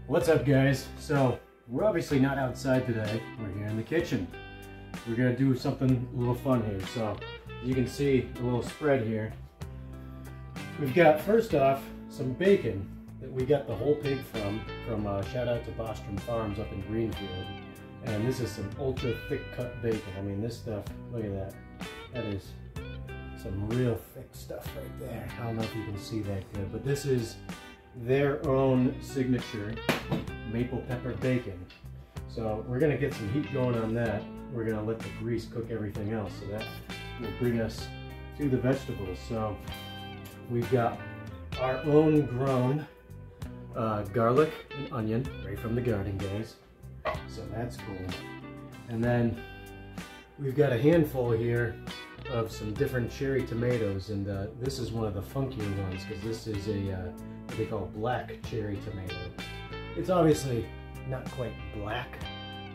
What's up, guys? So we're obviously not outside today. We're here in the kitchen. We're gonna do something a little fun here. So you can see a little spread here. We've got, first off, some bacon that we got the whole pig from shout out to Bostrom Farms up in Greenfield. And this is some ultra thick cut bacon. I mean, this stuff, look at that. That is some real thick stuff right there. I don't know if you can see that good, but this is their own signature maple pepper bacon. So we're gonna get some heat going on that. We're gonna let the grease cook everything else, so that will bring us to the vegetables. So we've got our own grown garlic and onion right from the garden, guys. So that's cool. And then we've got a handful here of some different cherry tomatoes, and this is one of the funkier ones because this is a what they call black cherry tomato. It's obviously not quite black,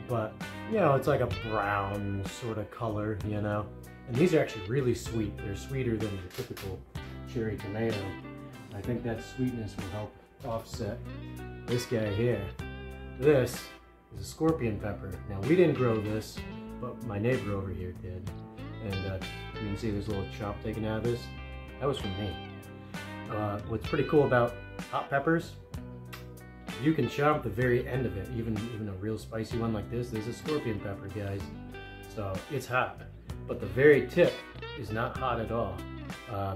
but you know, it's like a brown sort of color, you know. And these are actually really sweet. They're sweeter than the typical cherry tomato. I think that sweetness will help offset this guy here. This is a scorpion pepper. Now, we didn't grow this, but my neighbor over here did. And you can see there's a little chop taken out of this. That was from me. What's pretty cool about hot peppers, you can chop the very end of it. Even a real spicy one like this, there's a scorpion pepper, guys. So it's hot, but the very tip is not hot at all.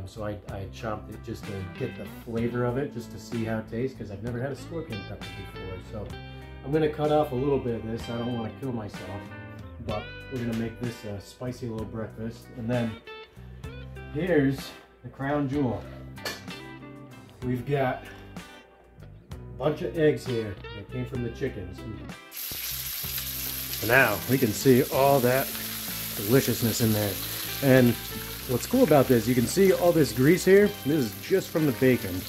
So I chopped it just to get the flavor of it, just to see how it tastes, because I've never had a scorpion pepper before. So I'm gonna cut off a little bit of this. I don't want to kill myself, but we're gonna make this a spicy little breakfast. And then here's the crown jewel. We've got a bunch of eggs here that came from the chickens. So now we can see all that deliciousness in there. And what's cool about this, you can see all this grease here. This is just from the bacon.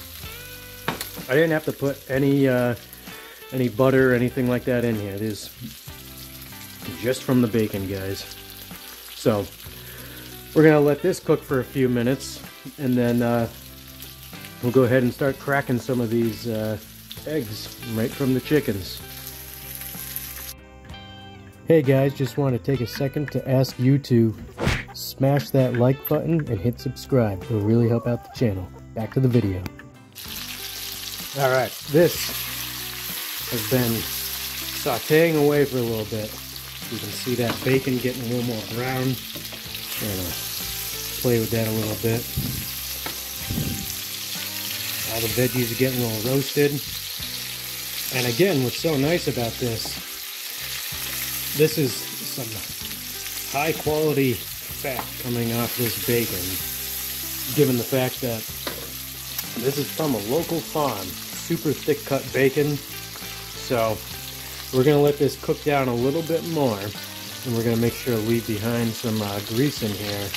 I didn't have to put any butter or anything like that in here. It is just from the bacon, guys. So we're gonna let this cook for a few minutes, and then we'll go ahead and start cracking some of these eggs right from the chickens. Hey guys, just want to take a second to ask you to smash that like button and hit subscribe. It'll really help out the channel. Back to the video. Alright, this has been sauteing away for a little bit. You can see that bacon getting a little more brown. I'm gonna play with that a little bit. All the veggies are getting a little roasted. And again, what's so nice about this is some high quality fat coming off this bacon, given the fact that this is from a local farm. Super thick cut bacon. So we're gonna let this cook down a little bit more, and we're gonna make sure to leave behind some grease in here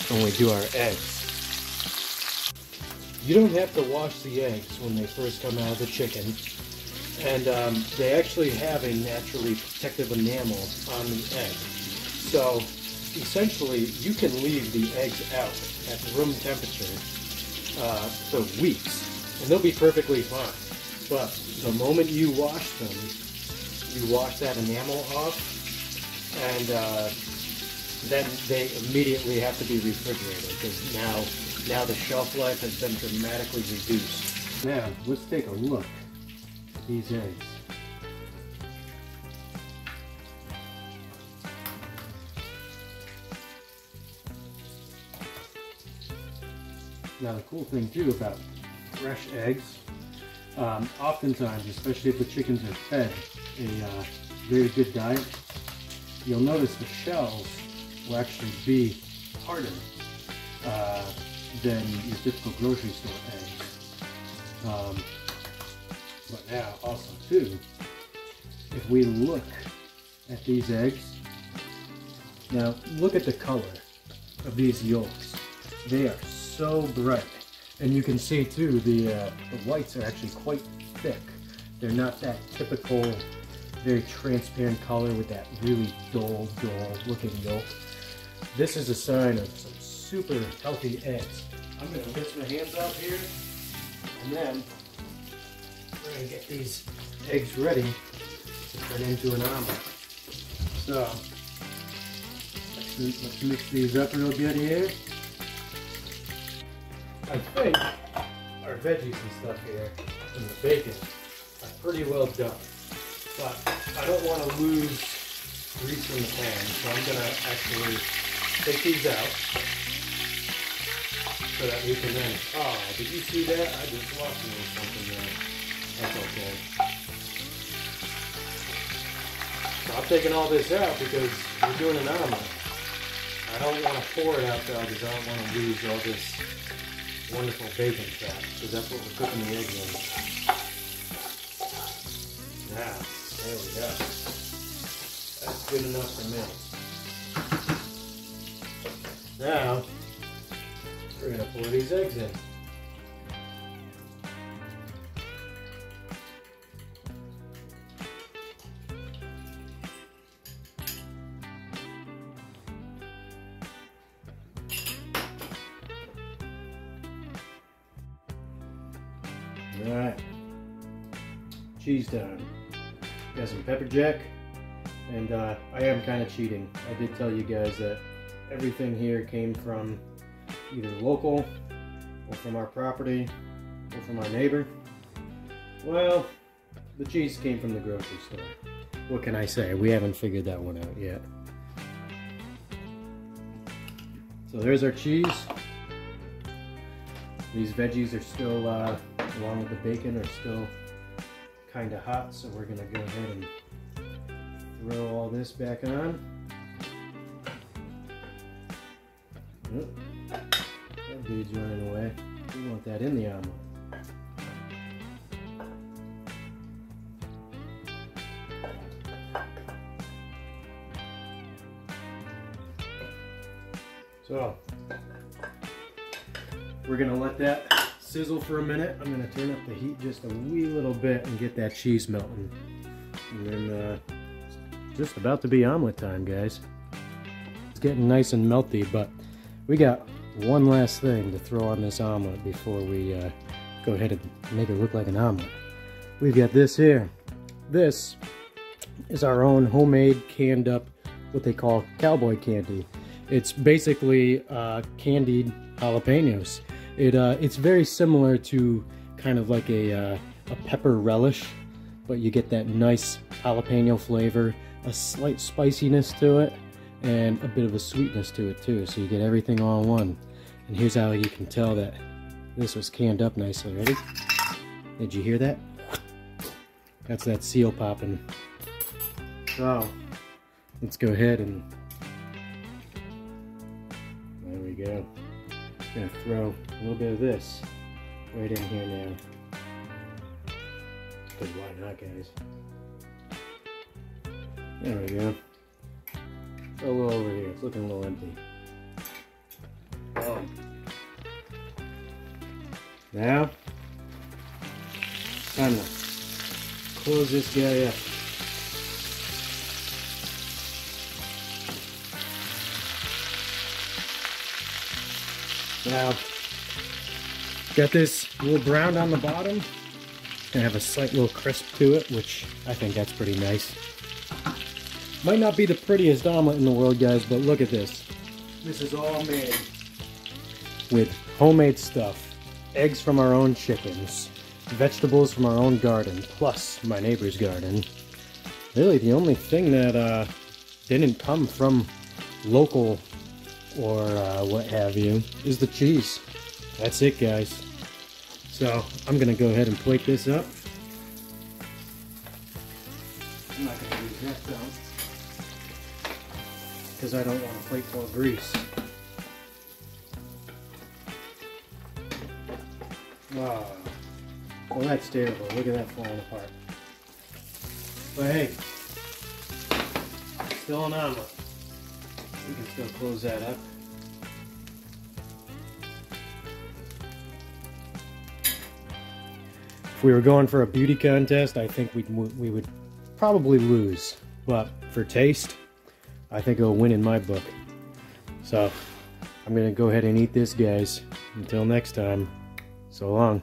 when we do our eggs. You don't have to wash the eggs when they first come out of the chicken, and they actually have a naturally protective enamel on the egg. So essentially, you can leave the eggs out at room temperature for weeks, and they'll be perfectly fine. But the moment you wash them, you wash that enamel off, and then they immediately have to be refrigerated, because now the shelf life has been dramatically reduced. Now, let's take a look at these eggs. Now, the cool thing too about fresh eggs, oftentimes, especially if the chickens are fed a very good diet, you'll notice the shells will actually be harder than your typical grocery store eggs. But now, also too, if we look at these eggs, now look at the color of these yolks. They are so bright, and you can see too the whites are actually quite thick. They're not that typical, very transparent color with that really dull looking yolk. This is a sign of some super healthy eggs. I'm going to rinse my hands out here, and then we're gonna get these eggs ready to turn into an omelet. So let's mix these up real good here. I think our veggies and stuff here and the bacon are pretty well done, but I don't want to lose grease in the pan, so I'm gonna actually take these out so that we can then, oh, did you see that? I just lost a little something there. That's okay. So I'm taking all this out because we're doing an omelet. I don't want to pour it out though because I don't want to lose all this wonderful bacon fat, because that's what we're cooking the eggs in. Now, there we go. That's good enough for me. Now, we're going to pour these eggs in. Alright, cheese time. Got some pepper jack, and I am kind of cheating. I did tell you guys that everything here came from either local, or from our property, or from our neighbor. Well, the cheese came from the grocery store. What can I say? We haven't figured that one out yet. So there's our cheese. These veggies are still, along with the bacon, are still kind of hot, so we're going to go ahead and throw all this back on. Oh, that dude's running away. We want that in the omelet. So, we're going to let that sizzle for a minute. I'm going to turn up the heat just a wee little bit and get that cheese melting. And then it's just about to be omelet time, guys. It's getting nice and melty, but we got one last thing to throw on this omelet before we go ahead and make it look like an omelet. We've got this here. This is our own homemade canned up, what they call cowboy candy. It's basically candied jalapenos. It's very similar to kind of like a pepper relish, but you get that nice jalapeno flavor, a slight spiciness to it, and a bit of a sweetness to it too, so you get everything all in one. And here's how you can tell that this was canned up nicely. Ready? Did you hear that? That's that seal popping. So, let's go ahead and... there we go. I'm gonna throw a little bit of this right in here now. Because why not, guys? There we go. Throw a little over here. It's looking a little empty. Oh. Now, time to close this guy up. Now, got this a little brown on the bottom. It's gonna have a slight little crisp to it, which I think that's pretty nice. Might not be the prettiest omelet in the world, guys, but look at this. This is all made with homemade stuff, eggs from our own chickens, vegetables from our own garden, plus my neighbor's garden. Really, the only thing that didn't come from local or what have you is the cheese. That's it, guys. So I'm gonna go ahead and plate this up. I'm not gonna use that though, because I don't want a plate full of grease. Wow. Well, that's terrible. Look at that falling apart. But hey, still an omelet. We can still close that up. If we were going for a beauty contest, I think we would probably lose. But for taste, I think it'll win in my book. So, I'm going to go ahead and eat this, guys. Until next time, so long.